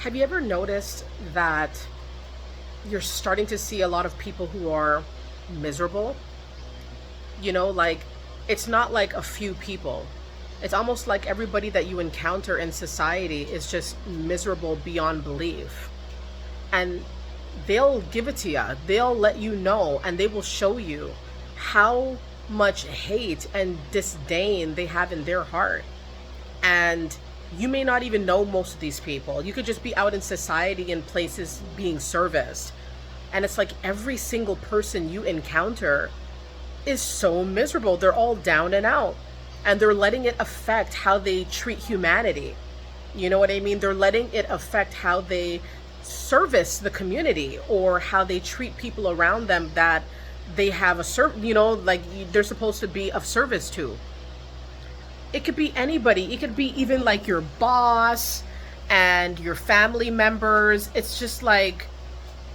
Have you ever noticed that you're starting to see a lot of people who are miserable? Like it's not like a few people. It's almost like everybody that you encounter in society is just miserable beyond belief. And they'll give it to you, they'll let you know, and they will show you how much hate and disdain they have in their heart. And you may not even know most of these people. You could just be out in society in places being serviced. And it's like every single person you encounter is so miserable. They're all down and out. And they're letting it affect how they treat humanity. You know what I mean? They're letting it affect how they service the community or how they treat people around them that they have like they're supposed to be of service to. It could be anybody. It could be even like your boss and your family members. It's just like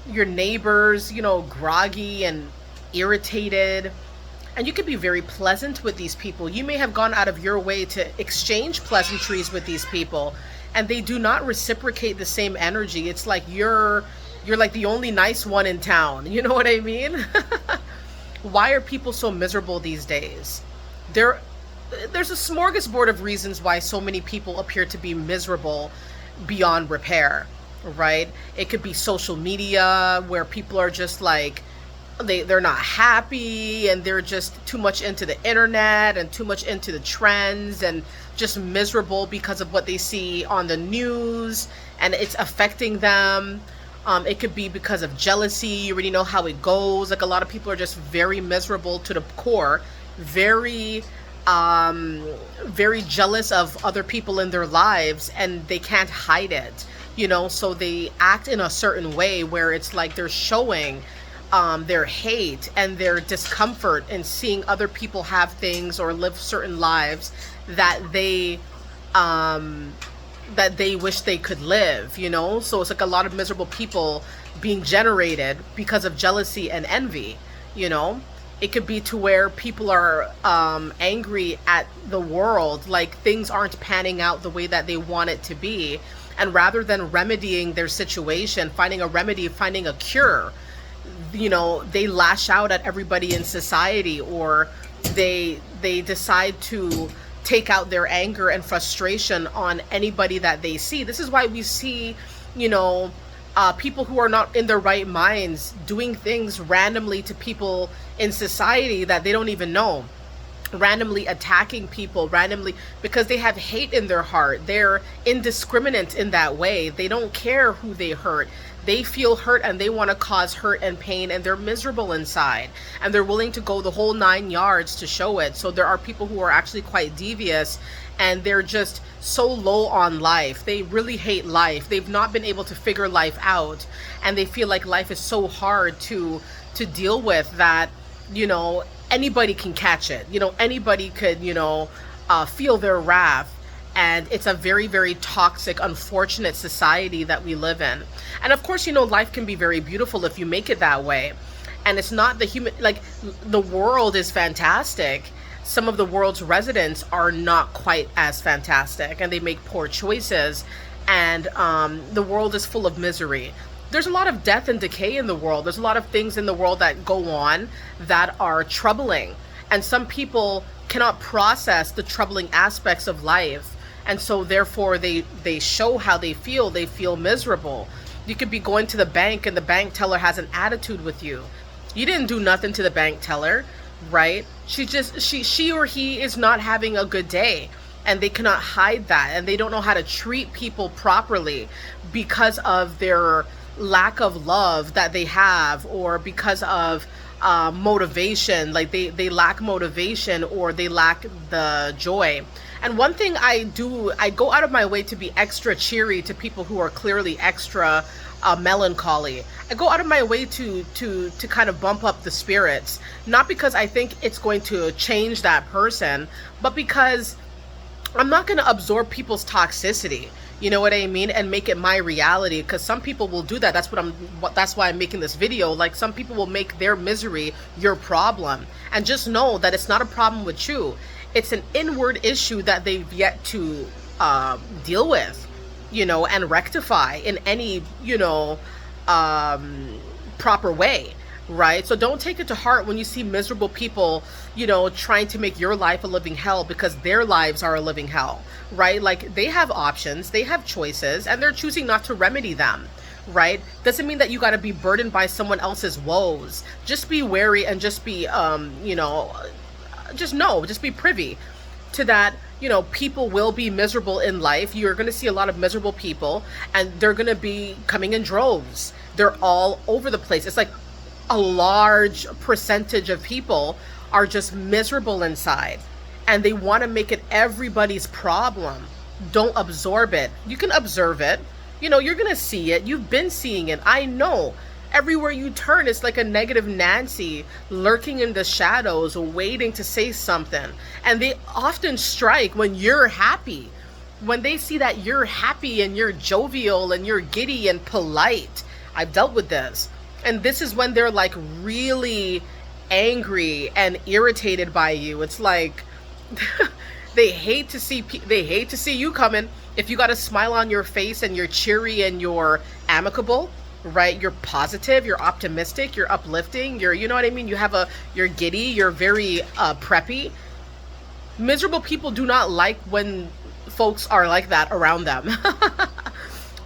your neighbors, groggy and irritated. And you could be very pleasant with these people. You may have gone out of your way to exchange pleasantries with these people, and they do not reciprocate the same energy. It's like you're like the only nice one in town. You know what I mean? Why are people so miserable these days? There there's a smorgasbord of reasons why so many people appear to be miserable beyond repair, right? It could be social media where people are just like they're not happy and they're just too much into the internet and too much into the trends and just miserable because of what they see on the news, and it's affecting them. It could be because of jealousy. You already know how it goes. Like a lot of people are just very miserable to the core, very very jealous of other people in their lives, and they can't hide it, so they act in a certain way where it's like they're showing their hate and their discomfort in seeing other people have things or live certain lives that they wish they could live. So it's like a lot of miserable people being generated because of jealousy and envy. It could be to where people are angry at the world, like things aren't panning out the way that they want it to be. And rather than remedying their situation, finding a remedy, finding a cure, they lash out at everybody in society, or they decide to take out their anger and frustration on anybody that they see. This is why we see, people who are not in their right minds doing things randomly to people in society that they don't even know, randomly attacking people randomly because they have hate in their heart. They're indiscriminate in that way. They don't care who they hurt. They feel hurt and they want to cause hurt and pain, and they're miserable inside, and they're willing to go the whole 9 yards to show it. So there are people who are actually quite devious, and they're just so low on life. They really hate life. They've not been able to figure life out, and they feel like life is so hard to deal with that, anybody can catch it. Anybody could, feel their wrath. And it's a very, very toxic, unfortunate society that we live in. And of course, life can be very beautiful if you make it that way. And it's not the world is fantastic. Some of the world's residents are not quite as fantastic, and they make poor choices. And the world is full of misery. There's a lot of death and decay in the world. There's a lot of things in the world that go on that are troubling. And some people cannot process the troubling aspects of life. And so therefore they show how they feel. They feel miserable. You could be going to the bank and the bank teller has an attitude with you. You didn't do nothing to the bank teller, right? She or he is not having a good day, and they cannot hide that, and they don't know how to treat people properly because of their lack of love that they have, or because of motivation. Like they lack motivation, or they lack the joy. And one thing I go out of my way to be extra cheery to people who are clearly extra melancholy. I go out of my way to kind of bump up the spirits, not because I think it's going to change that person, but because I'm not going to absorb people's toxicity. You know what I mean? And make it my reality, because some people will do that. That's why I'm making this video. Like, some people will make their misery your problem, and just know that it's not a problem with you. It's an inward issue that they've yet to deal with. and rectify in any, proper way, right? So don't take it to heart when you see miserable people, trying to make your life a living hell because their lives are a living hell, right? Like, they have options, they have choices, and they're choosing not to remedy them, right? Doesn't mean that you got to be burdened by someone else's woes. Just be wary and just be, just be privy to that. People will be miserable in life. You're going to see a lot of miserable people, and they're going to be coming in droves. They're all over the place. It's like a large percentage of people are just miserable inside, and they want to make it everybody's problem. Don't absorb it. You can observe it. You're going to see it. You've been seeing it. I know. Everywhere you turn, it's like a negative Nancy lurking in the shadows, waiting to say something. And they often strike when you're happy. When they see that you're happy and you're jovial and you're giddy and polite. I've dealt with this. And this is when they're like really angry and irritated by you. It's like they hate to see you coming. If you got a smile on your face and you're cheery and you're amicable, right? You're positive, you're optimistic, you're uplifting, you're, you know what I mean? You're giddy, you're very preppy. Miserable people do not like when folks are like that around them.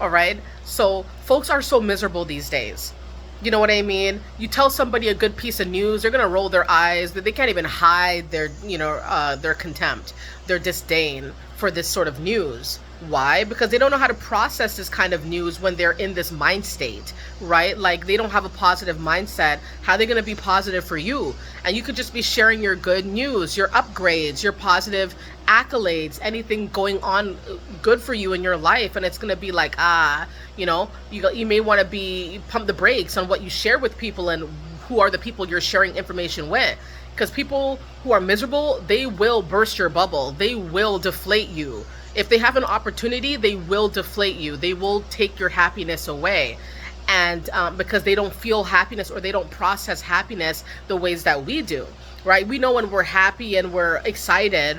All right? So folks are so miserable these days. You know what I mean? You tell somebody a good piece of news, they're going to roll their eyes. They can't even hide their, their contempt, their disdain for this sort of news. Why? Because they don't know how to process this kind of news when they're in this mind state, right? Like, they don't have a positive mindset. How are they going to be positive for you? And you could just be sharing your good news, your upgrades, your positive accolades, anything going on good for you in your life. And it's going to be like, you may want to be pump the brakes on what you share with people and who are the people you're sharing information with. Because people who are miserable, they will burst your bubble. They will deflate you. If they have an opportunity, they will deflate you. They will take your happiness away. And because they don't feel happiness or they don't process happiness the ways that we do, right? We know when we're happy and we're excited,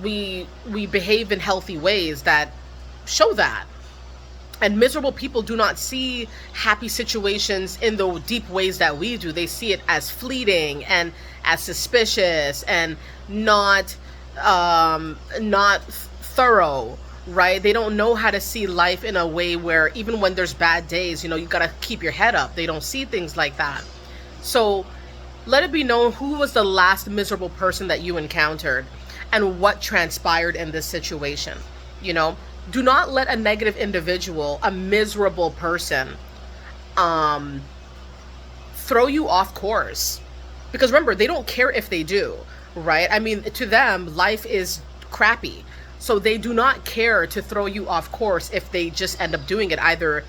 we behave in healthy ways that show that. And miserable people do not see happy situations in the deep ways that we do. They see it as fleeting and as suspicious and not thorough, right? They don't know how to see life in a way where even when there's bad days, you got to keep your head up. They don't see things like that. So let it be known who was the last miserable person that you encountered and what transpired in this situation. Do not let a negative individual, a miserable person, throw you off course. Because remember, they don't care if they do, right? I mean, to them, life is crappy. So they do not care to throw you off course if they just end up doing it either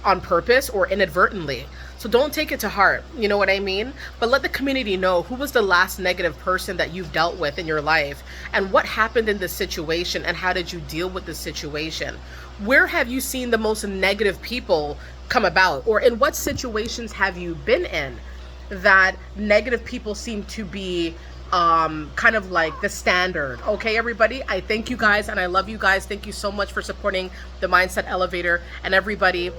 on purpose or inadvertently. So don't take it to heart. You know what I mean? But let the community know who was the last negative person that you've dealt with in your life and what happened in this situation and how did you deal with the situation? Where have you seen the most negative people come about? Or in what situations have you been in that negative people seem to be kind of like the standard? Okay, everybody, I thank you guys and I love you guys. Thank you so much for supporting the Mindset Elevator. And everybody,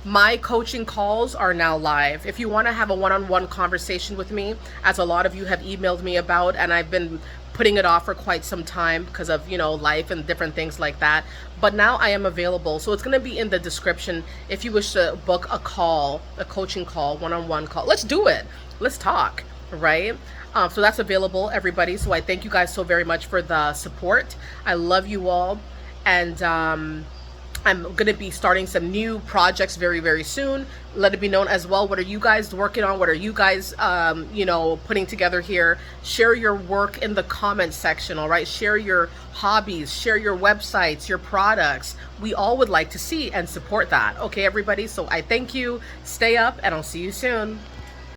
my coaching calls are now live. If you want to have a one-on-one conversation with me, as a lot of you have emailed me about, and I've been putting it off for quite some time because of, life and different things like that. But now I am available. So it's going to be in the description if you wish to book a call, a coaching call, one-on-one call. Let's do it. Let's talk, right? So that's available, everybody. So I thank you guys so very much for the support. I love you all. And I'm going to be starting some new projects very, very soon. Let it be known as well. What are you guys working on? What are you guys, putting together here? Share your work in the comments section, all right? Share your hobbies, share your websites, your products. We all would like to see and support that. Okay, everybody? So I thank you. Stay up, and I'll see you soon.